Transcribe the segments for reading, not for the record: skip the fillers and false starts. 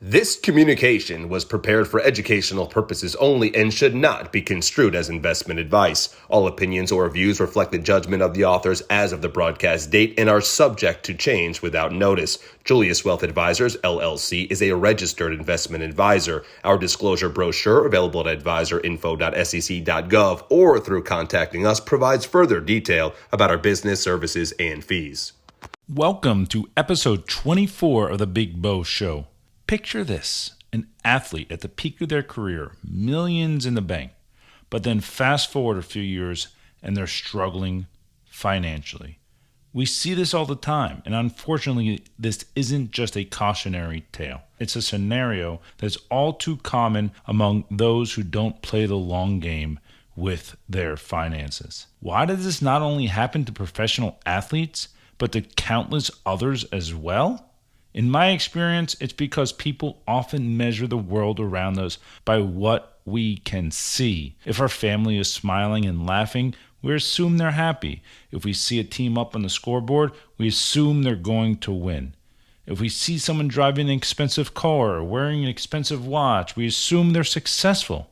This communication was prepared for educational purposes only and should not be construed as investment advice. All opinions or views reflect the judgment of the authors as of the broadcast date and are subject to change without notice. Julius Wealth Advisors, LLC, is a registered investment advisor. Our disclosure brochure, available at advisorinfo.sec.gov or through contacting us, provides further detail about our business, services, and fees. Welcome to episode 24 of the Big Bo Show. Picture this, an athlete at the peak of their career, millions in the bank, but then fast forward a few years and they're struggling financially. We see this all the time, and unfortunately, this isn't just a cautionary tale. It's a scenario that's all too common among those who don't play the long game with their finances. Why does this not only happen to professional athletes, but to countless others as well? In my experience, it's because people often measure the world around us by what we can see. If our family is smiling and laughing, we assume they're happy. If we see a team up on the scoreboard, we assume they're going to win. If we see someone driving an expensive car or wearing an expensive watch, we assume they're successful.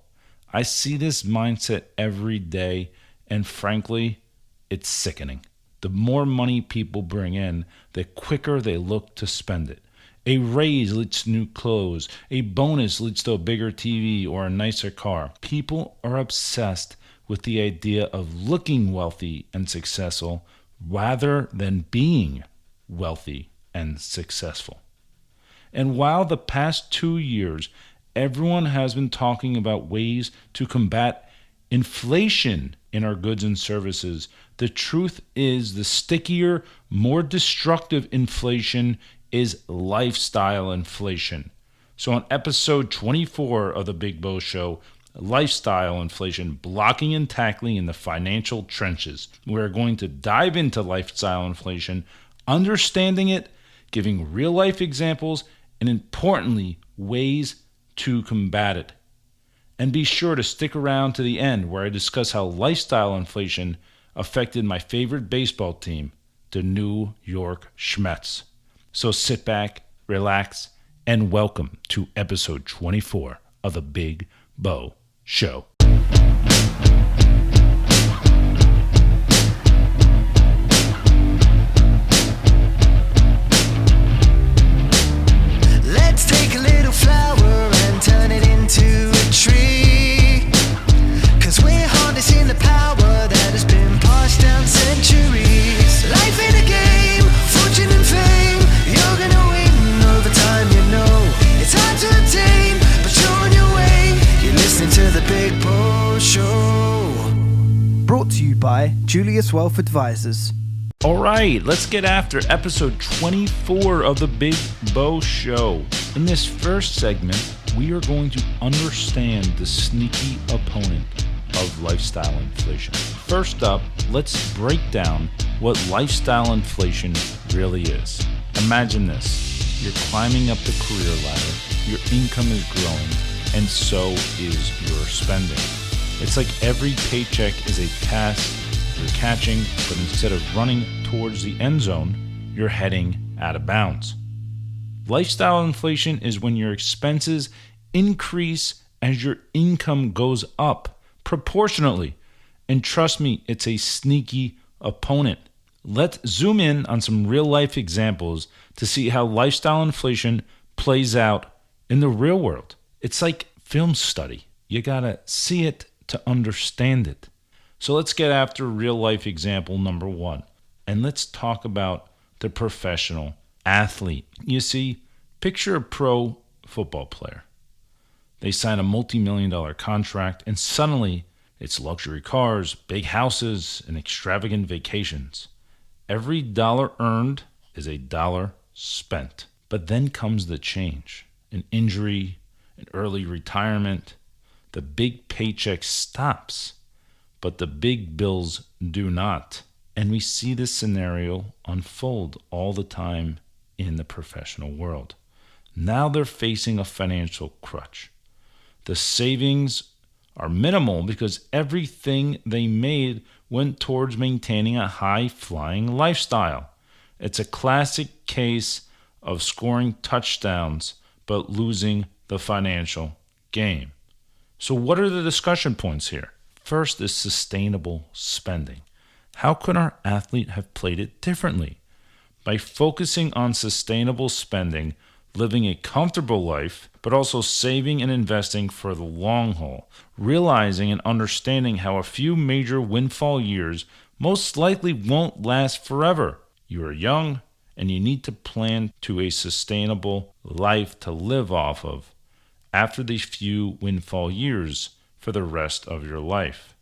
I see this mindset every day, and frankly, it's sickening. The more money people bring in, the quicker they look to spend it. A raise leads to new clothes. A bonus leads to a bigger TV or a nicer car. People are obsessed with the idea of looking wealthy and successful rather than being wealthy and successful. And while the past 2 years, everyone has been talking about ways to combat inflation in our goods and services, the truth is the stickier, more destructive inflation is lifestyle inflation. So on episode 24 of the Big Bo Show, Lifestyle Inflation, Blocking and Tackling in the Financial Trenches, we're going to dive into lifestyle inflation, understanding it, giving real-life examples, and importantly, ways to combat it. And be sure to stick around to the end where I discuss how lifestyle inflation affected my favorite baseball team, the New York Mets. So sit back, relax, and welcome to episode 24 of the Big Bo Show. Let's take a little flower and turn it into a tree, 'cause we're harnessing the power that has been passed down centuries. Life in a game, fortune and fame, you're gonna win over time, you know. It's hard to attain, but you're on your way. You're listening to the Big Bo Show. Brought to you by Julius Wealth Advisors. All right, let's get after episode 24 of the Big Bo Show. In this first segment, we are going to understand the sneaky opponent of lifestyle inflation. First up, let's break down what lifestyle inflation really is. Imagine this. You're climbing up the career ladder, your income is growing, and so is your spending. It's like every paycheck is a pass you're catching, but instead of running towards the end zone, you're heading out of bounds. Lifestyle inflation is when your expenses increase as your income goes up proportionately. And trust me, it's a sneaky opponent. Let's zoom in on some real-life examples to see how lifestyle inflation plays out in the real world. It's like film study. You gotta see it to understand it. So let's get after real-life example number one. And let's talk about the professional athlete. You see, picture a pro football player. They sign a multi-million-dollar contract, and suddenly it's luxury cars, big houses, and extravagant vacations. Every dollar earned is a dollar spent. But then comes the change. An injury, an early retirement. The big paycheck stops, but the big bills do not. And we see this scenario unfold all the time in the professional world. Now they're facing a financial crutch. The savings are minimal because everything they made went towards maintaining a high-flying lifestyle. It's a classic case of scoring touchdowns but losing the financial game. So what are the discussion points here? First is sustainable spending. How could our athlete have played it differently? By focusing on sustainable spending, living a comfortable life, but also saving and investing for the long haul, realizing and understanding how a few major windfall years most likely won't last forever. You are young, and you need to plan to a sustainable life to live off of after these few windfall years for the rest of your life.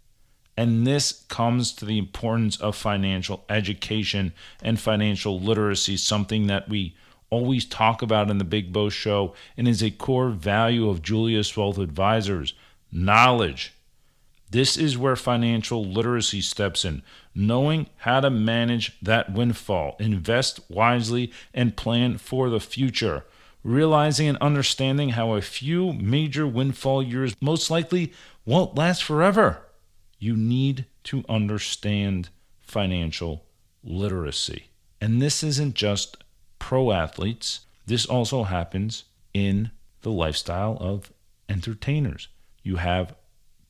And this comes to the importance of financial education and financial literacy, something that we always talk about in the Big Bo Show and is a core value of Julius Wealth Advisors: knowledge. This is where financial literacy steps in, knowing how to manage that windfall, invest wisely, and plan for the future. Realizing and understanding how a few major windfall years most likely won't last forever. You need to understand financial literacy. And this isn't just pro athletes. This also happens in the lifestyle of entertainers. You have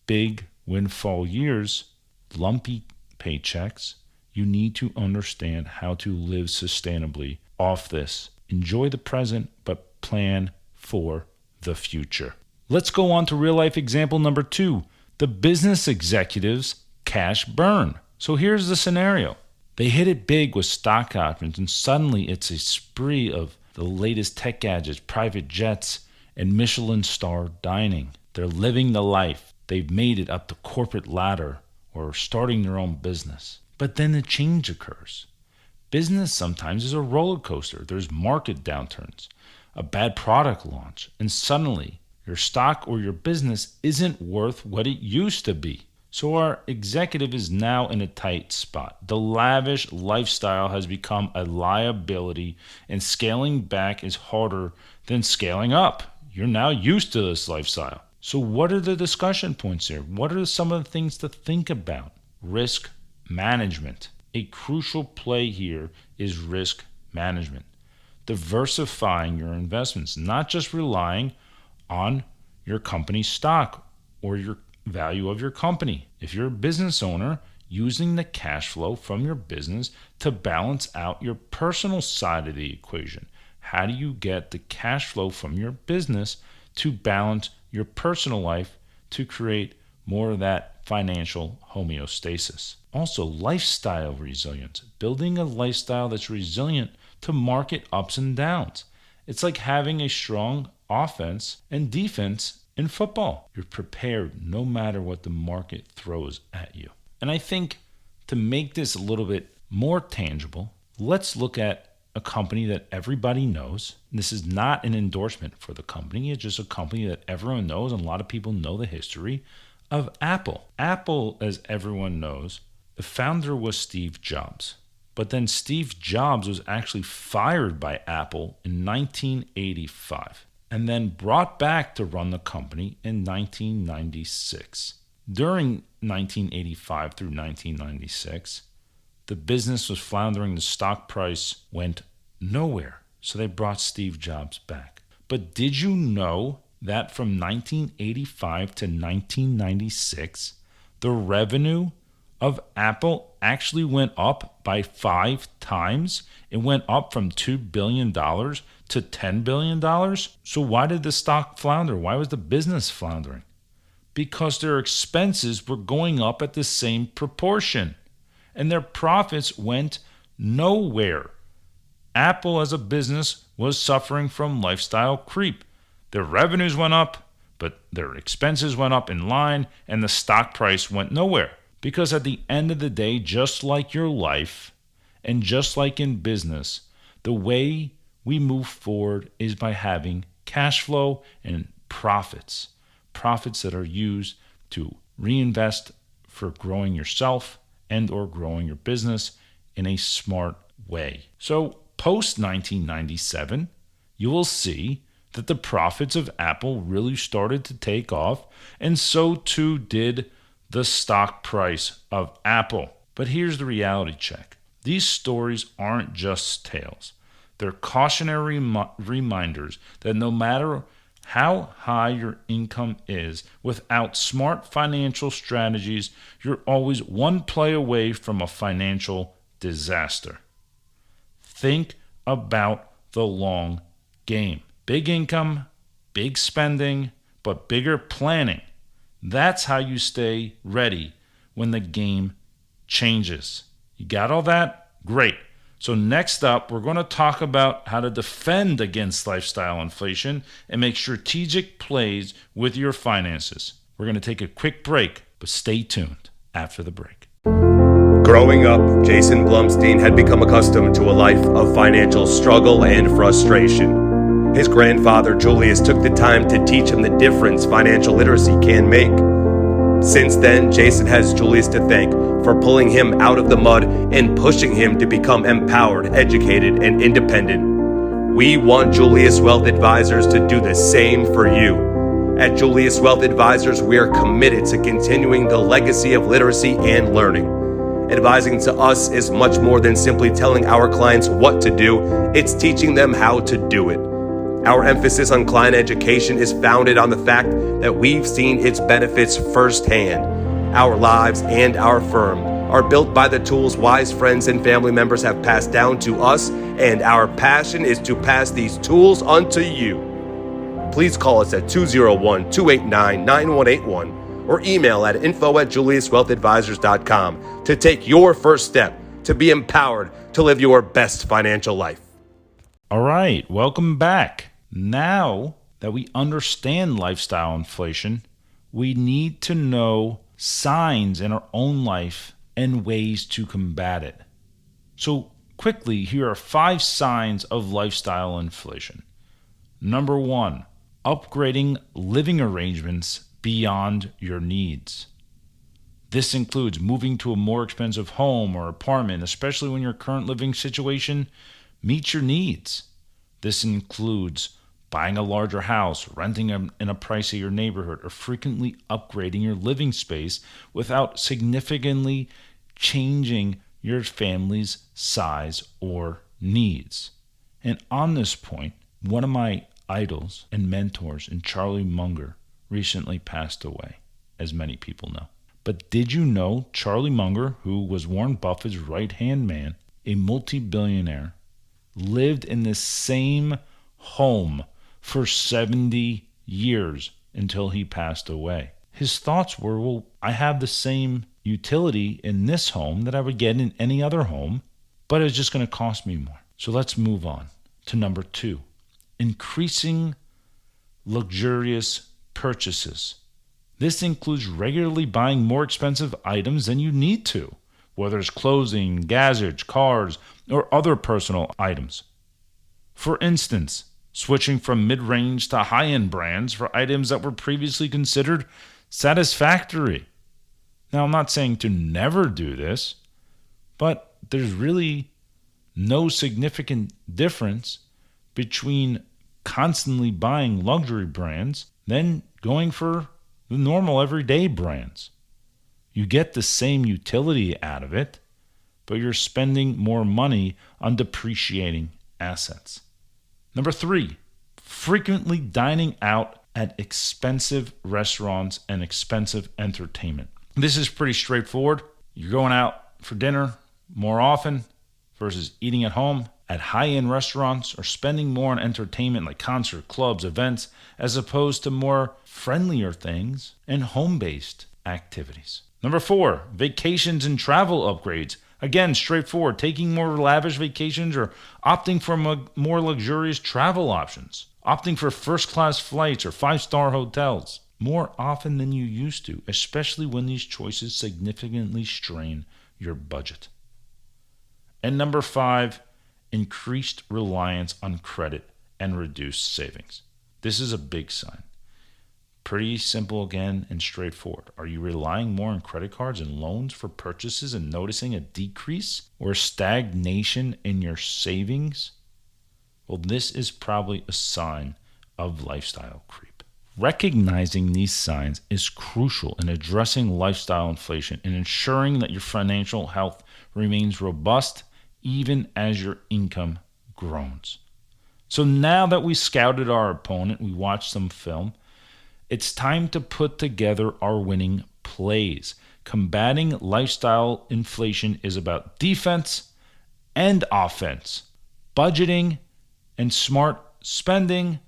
big windfall years, lumpy paychecks. You need to understand how to live sustainably off this. Enjoy the present, but plan for the future. Let's go on to real life example number 2, the business executive's cash burn. So here's the scenario. They hit it big with stock options, and suddenly it's a spree of the latest tech gadgets, private jets, and Michelin star dining. They're living the life. They've made it up the corporate ladder or starting their own business. But then a change occurs. Business sometimes is a roller coaster. There's market downturns, a bad product launch, and suddenly your stock or your business isn't worth what it used to be. So our executive is now in a tight spot. The lavish lifestyle has become a liability, and scaling back is harder than scaling up. You're now used to this lifestyle. So what are the discussion points here? What are some of the things to think about? Risk management. A crucial play here is risk management. Diversifying your investments, not just relying on your company's stock or your value of your company. If you're a business owner, using the cash flow from your business to balance out your personal side of the equation. How do you get the cash flow from your business to balance your personal life to create more of that financial homeostasis? Also, lifestyle resilience. Building a lifestyle that's resilient to market ups and downs. It's like having a strong offense and defense in football. You're prepared no matter what the market throws at you. And I think to make this a little bit more tangible, let's look at a company that everybody knows. This is not an endorsement for the company. It's just a company that everyone knows, and a lot of people know the history of Apple. Apple, as everyone knows, the founder was Steve Jobs. But then Steve Jobs was actually fired by Apple in 1985 and then brought back to run the company in 1996. During 1985 through 1996, the business was floundering. The stock price went nowhere. So they brought Steve Jobs back. But did you know that from 1985 to 1996, the revenue of Apple actually went up by 5 times? It went up from $2 billion to $10 billion. So why did the stock flounder? Why was the business floundering? Because their expenses were going up at the same proportion, and their profits went nowhere. Apple as a business was suffering from lifestyle creep. Their revenues went up, but their expenses went up in line, and the stock price went nowhere. Because at the end of the day, just like your life and just like in business, the way we move forward is by having cash flow and profits. Profits that are used to reinvest for growing yourself and or growing your business in a smart way. So post 1997, you will see that the profits of Apple really started to take off, and so too did the stock price of Apple. But here's the reality check. These stories aren't just tales. They're cautionary reminders that no matter how high your income is, without smart financial strategies, you're always one play away from a financial disaster. Think about the long game. Big income, big spending, but bigger planning. That's how you stay ready when the game changes. You got all that? Great. So next up, we're going to talk about how to defend against lifestyle inflation and make strategic plays with your finances. We're going to take a quick break, but stay tuned after the break. Growing up, Jason Blumstein had become accustomed to a life of financial struggle and frustration. His grandfather, Julius, took the time to teach him the difference financial literacy can make. Since then, Jason has Julius to thank for pulling him out of the mud and pushing him to become empowered, educated, and independent. We want Julius Wealth Advisors to do the same for you. At Julius Wealth Advisors, we are committed to continuing the legacy of literacy and learning. Advising to us is much more than simply telling our clients what to do, it's teaching them how to do it. Our emphasis on client education is founded on the fact that we've seen its benefits firsthand. Our lives and our firm are built by the tools wise friends and family members have passed down to us, and our passion is to pass these tools unto you. Please call us at 201-289-9181 or email at info@juliuswealthadvisors.com to take your first step to be empowered to live your best financial life. All right, welcome back. Now that we understand lifestyle inflation, we need to know signs in our own life and ways to combat it. So quickly, here are 5 signs of lifestyle inflation. Number 1, upgrading living arrangements beyond your needs. This includes moving to a more expensive home or apartment, especially when your current living situation meets your needs. This includes buying a larger house, renting in a pricier neighborhood, or frequently upgrading your living space without significantly changing your family's size or needs. And on this point, one of my idols and mentors in Charlie Munger recently passed away, as many people know. But did you know Charlie Munger, who was Warren Buffett's right-hand man, a multi-billionaire, lived in the same home for 70 years until he passed away? His thoughts were, well, I have the same utility in this home that I would get in any other home, but it's just going to cost me more. So let's move on to number 2, increasing luxurious purchases. This includes regularly buying more expensive items than you need to, whether it's clothing, gadgets, cars, or other personal items. For instance, switching from mid-range to high-end brands for items that were previously considered satisfactory. Now, I'm not saying to never do this, but there's really no significant difference between constantly buying luxury brands than going for the normal everyday brands. You get the same utility out of it, but you're spending more money on depreciating assets. Number 3, frequently dining out at expensive restaurants and expensive entertainment. This is pretty straightforward. You're going out for dinner more often versus eating at home at high-end restaurants, or spending more on entertainment like concert, clubs, events, as opposed to more friendlier things and home-based activities. Number 4, vacations and travel upgrades. Again, straightforward, taking more lavish vacations or opting for more luxurious travel options. Opting for first-class flights or 5-star hotels more often than you used to, especially when these choices significantly strain your budget. And number 5, increased reliance on credit and reduced savings. This is a big sign. Pretty simple again and straightforward. Are you relying more on credit cards and loans for purchases and noticing a decrease or stagnation in your savings? Well, this is probably a sign of lifestyle creep. Recognizing these signs is crucial in addressing lifestyle inflation and ensuring that your financial health remains robust even as your income groans. So now that we scouted our opponent, we watched some film, it's time to put together our winning plays. Combating lifestyle inflation is about defense and offense, budgeting and smart spending,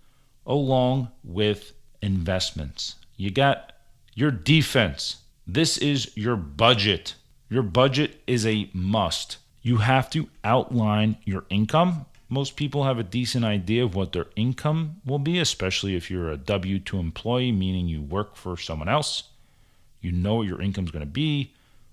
along with investments. You got your defense. This is your budget. Your budget is a must. You have to outline your income. Most people have a decent idea of what their income will be, especially if you're a W-2 employee, meaning you work for someone else. You know what your income is going to be,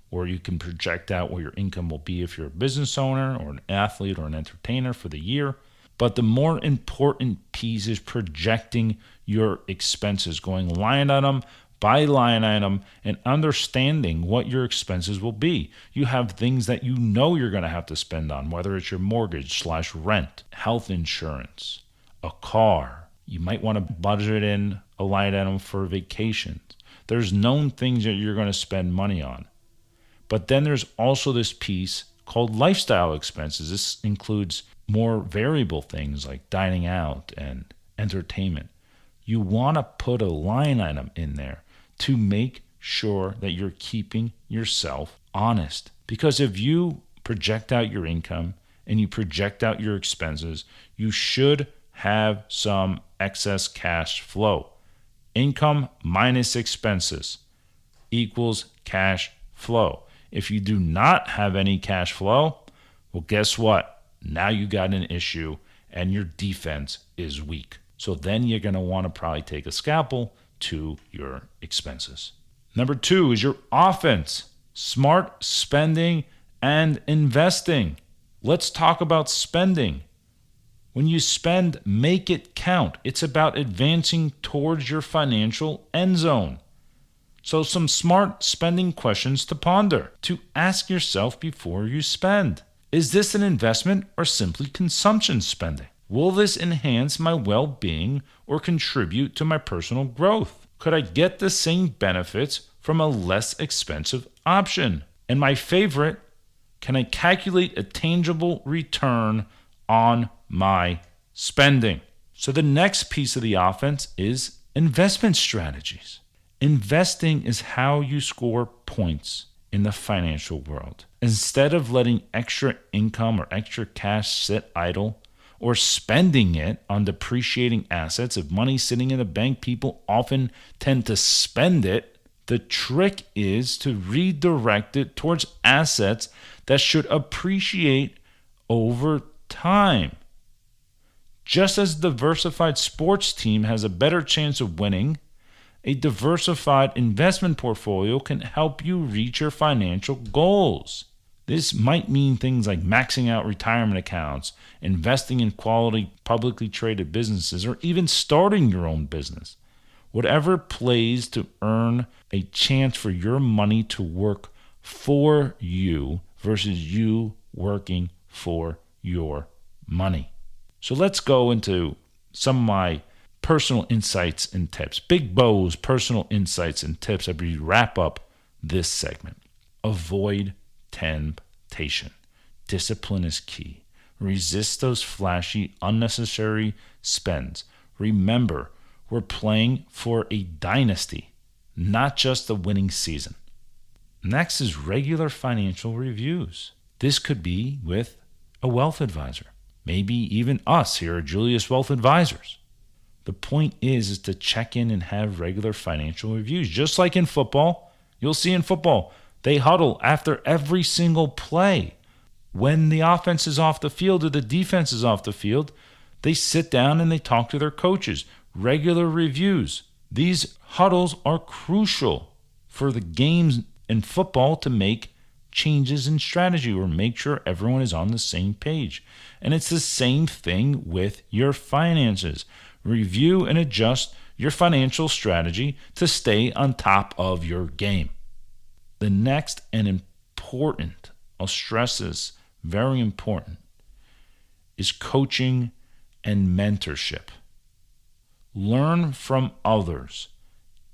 or you can project out what your income will be if you're a business owner or an athlete or an entertainer for the year. But the more important piece is projecting your expenses, going line item by line item and understanding what your expenses will be. You have things that you know you're going to have to spend on, whether it's your mortgage/rent, health insurance, a car. You might want to budget in a line item for vacations. There's known things that you're going to spend money on. But then there's also this piece called lifestyle expenses. This includes more variable things like dining out and entertainment. You want to put a line item in there to make sure that you're keeping yourself honest. Because if you project out your income and you project out your expenses, you should have some excess cash flow. Income minus expenses equals cash flow. If you do not have any cash flow, well, guess what? Now you got an issue and your defense is weak. So then you're going to want to probably take a scalpel to your expenses. Number 2 is your offense. Smart spending and investing. Let's talk about spending. When you spend, make it count. It's about advancing towards your financial end zone. So some smart spending questions to ponder, to ask yourself before you spend. Is this an investment or simply consumption spending? Will this enhance my well-being or contribute to my personal growth? Could I get the same benefits from a less expensive option? And my favorite, can I calculate a tangible return on my spending? So the next piece of the offense is investment strategies. Investing is how you score points in the financial world. Instead of letting extra income or extra cash sit idle or spending it on depreciating assets, if money's sitting in the bank, people often tend to spend it. The trick is to redirect it towards assets that should appreciate over time. Just as a diversified sports team has a better chance of winning, a diversified investment portfolio can help you reach your financial goals. This might mean things like maxing out retirement accounts, investing in quality publicly traded businesses, or even starting your own business. Whatever plays to earn a chance for your money to work for you versus you working for your money. So let's go into some of my personal insights and tips. Big Bo's personal insights and tips as we wrap up this segment. Avoid temptation. Discipline is key. Resist those flashy, unnecessary spends. Remember, we're playing for a dynasty, not just a winning season. Next is regular financial reviews. This could be with a wealth advisor, maybe even us here at Julius Wealth Advisors. The point is to check in and have regular financial reviews. Just like in football, you'll see in football, they huddle after every single play. When the offense is off the field or the defense is off the field, they sit down and they talk to their coaches. Regular reviews. These huddles are crucial for the games in football to make changes in strategy or make sure everyone is on the same page. And it's the same thing with your finances. Review and adjust your financial strategy to stay on top of your game. The next and important, I'll stress this, very important, is coaching and mentorship. Learn from others.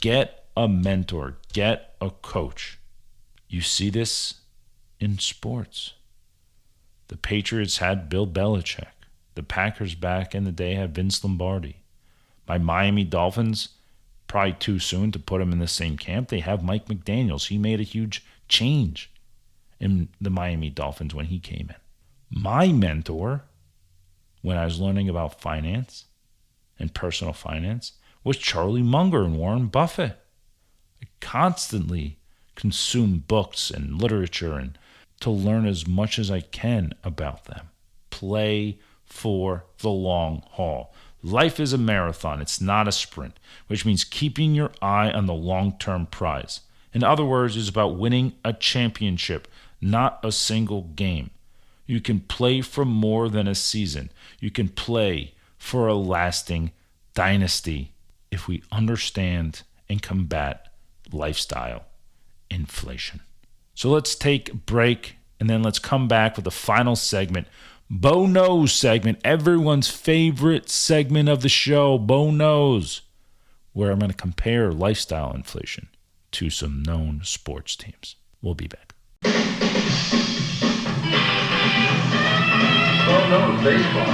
Get a mentor. Get a coach. You see this in sports. The Patriots had Bill Belichick. The Packers back in the day had Vince Lombardi. My Miami Dolphins, probably too soon to put them in the same camp. They have Mike McDaniels. He made a huge change in the Miami Dolphins when he came in. My mentor, when I was learning about finance and personal finance, was Charlie Munger and Warren Buffett. I constantly consume books and literature and to learn as much as I can about them. Play for the long haul. Life is a marathon. It's not a sprint, which means keeping your eye on the long-term prize. In other words, it's about winning a championship, not a single game. You can play for more than a season. You can play for a lasting dynasty if we understand and combat lifestyle inflation. So let's take a break and then let's come back with the final segment. Bo Knows segment, everyone's favorite segment of the show, Bo Knows, where I'm going to compare lifestyle inflation to some known sports teams. We'll be back. Bo knows baseball.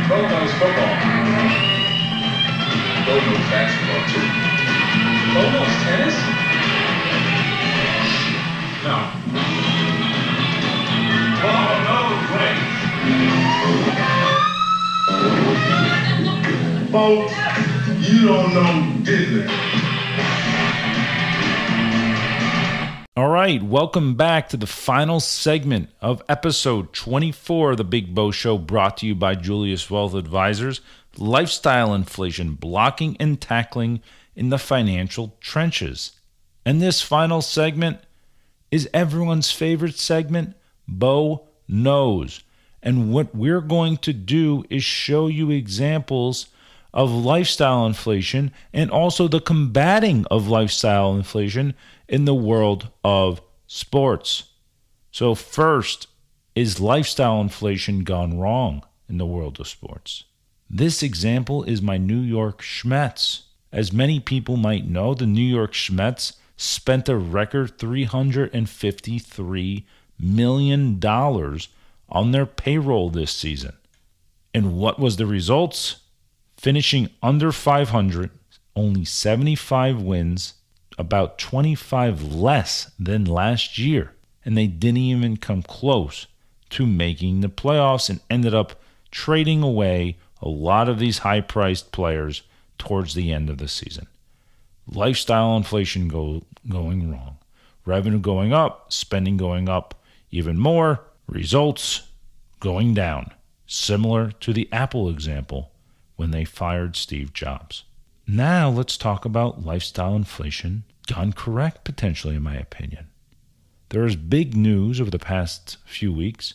Bo knows football. Bo knows basketball too. Bo knows tennis? No. Bo knows race. Folks, you don't know Disney. All right, welcome back to the final segment of episode 24 of the Big Bo Show, brought to you by Julius Wealth Advisors, lifestyle inflation, blocking and tackling in the financial trenches. And this final segment is everyone's favorite segment, Bo Knows. And what we're going to do is show you examples of lifestyle inflation and also the combating of lifestyle inflation in the world of sports. So first, is lifestyle inflation gone wrong in the world of sports? This example is my New York Mets. As many people might know, the New York Mets spent a record $353 million on their payroll this season. And what was the results? Finishing under 500, only 75 wins, about 25 less than last year. And they didn't even come close to making the playoffs and ended up trading away a lot of these high-priced players towards the end of the season. Lifestyle inflation going wrong. Revenue going up, spending going up even more, results going down. Similar to the Apple example when they fired Steve Jobs. Now let's talk about lifestyle inflation gone correct, potentially, in my opinion. There is big news over the past few weeks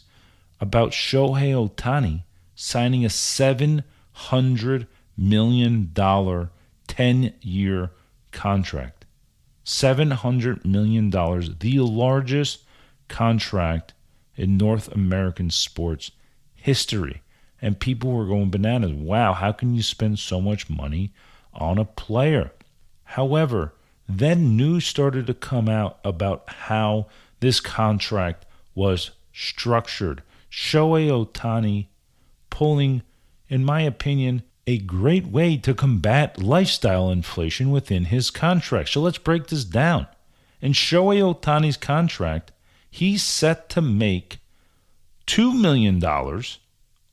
about Shohei Ohtani signing a $700 million 10-year contract. $700 million, the largest contract in North American sports history. And people were going bananas. Wow, how can you spend so much money on a player? However, then news started to come out about how this contract was structured. Shohei Ohtani pulling, in my opinion, a great way to combat lifestyle inflation within his contract. So let's break this down. In Shohei Ohtani's contract, he's set to make $2 million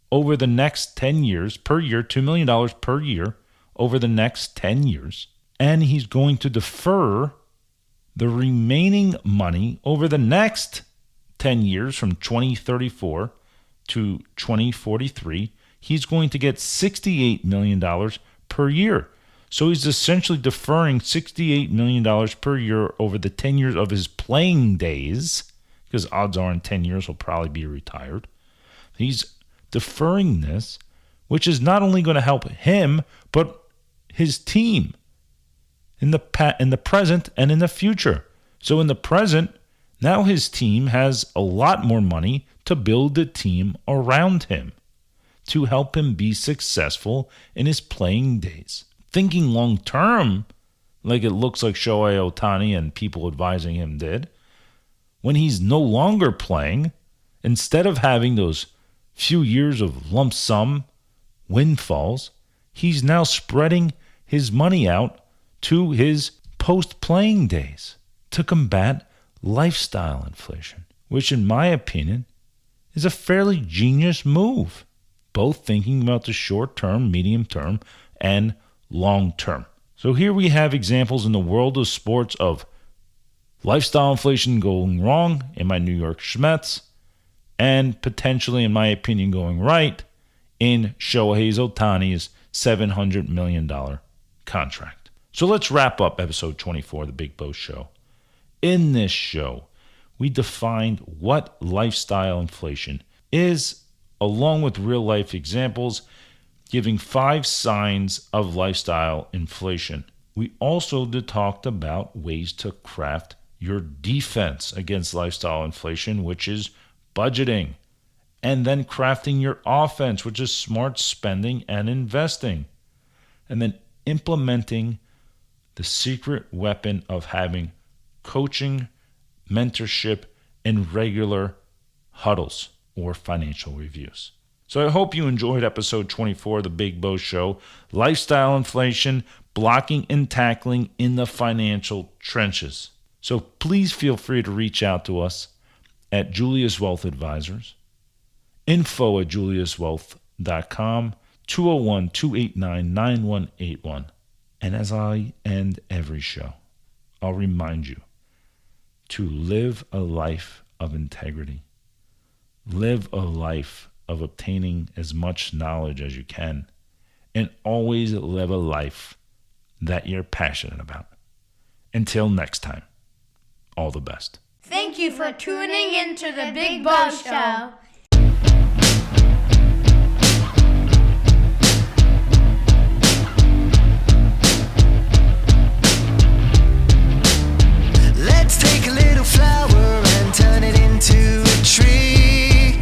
over the next 10 years, per year, $2 million per year over the next 10 years. And he's going to defer the remaining money over the next 10 years from 2034 to 2043. He's going to get $68 million per year. So he's essentially deferring $68 million per year over the 10 years of his playing days, because odds are in 10 years he'll probably be retired. He's deferring this, which is not only going to help him, but his team in the present and in the future. So in the present, now his team has a lot more money to build a team around him to help him be successful in his playing days. Thinking long term, like it looks like Shohei Ohtani and people advising him did, when he's no longer playing, instead of having those few years of lump sum windfalls, he's now spreading his money out to his post-playing days to combat lifestyle inflation, which in my opinion is a fairly genius move, both thinking about the short term, medium term, and long term. So here we have examples in the world of sports of lifestyle inflation going wrong in my New York Mets, and potentially, in my opinion, going right in Shohei Ohtani's $700 million contract. So let's wrap up episode 24 of the Big Bo Show. In this show, we defined what lifestyle inflation is, along with real-life examples, giving 5 signs of lifestyle inflation. We also talked about ways to craft your defense against lifestyle inflation, which is budgeting, and then crafting your offense, which is smart spending and investing, and then implementing the secret weapon of having coaching, mentorship, and regular huddles or financial reviews. So I hope you enjoyed episode 24 of the Big Bo Show, Lifestyle Inflation, Blocking and Tackling in the Financial Trenches. So please feel free to reach out to us at Julius Wealth Advisors, info@juliuswealth.com, 201-289-9181. And as I end every show, I'll remind you to live a life of integrity. Live a life of obtaining as much knowledge as you can, and always live a life that you're passionate about. Until next time, all the best. Thank you for tuning in to the Big Bo Show. Let's take a little flower and turn it into a tree.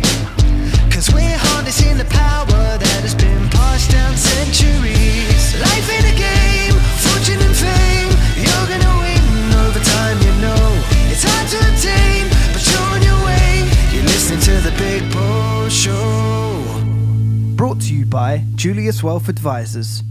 'Cause we're harnessing the power that has been passed down centuries. Life in a game, fortune and fame. You're gonna win over time, you know. It's hard to attain, but you're on your way. You're listening to the Big Bo Show. Brought to you by Julius Wealth Advisors.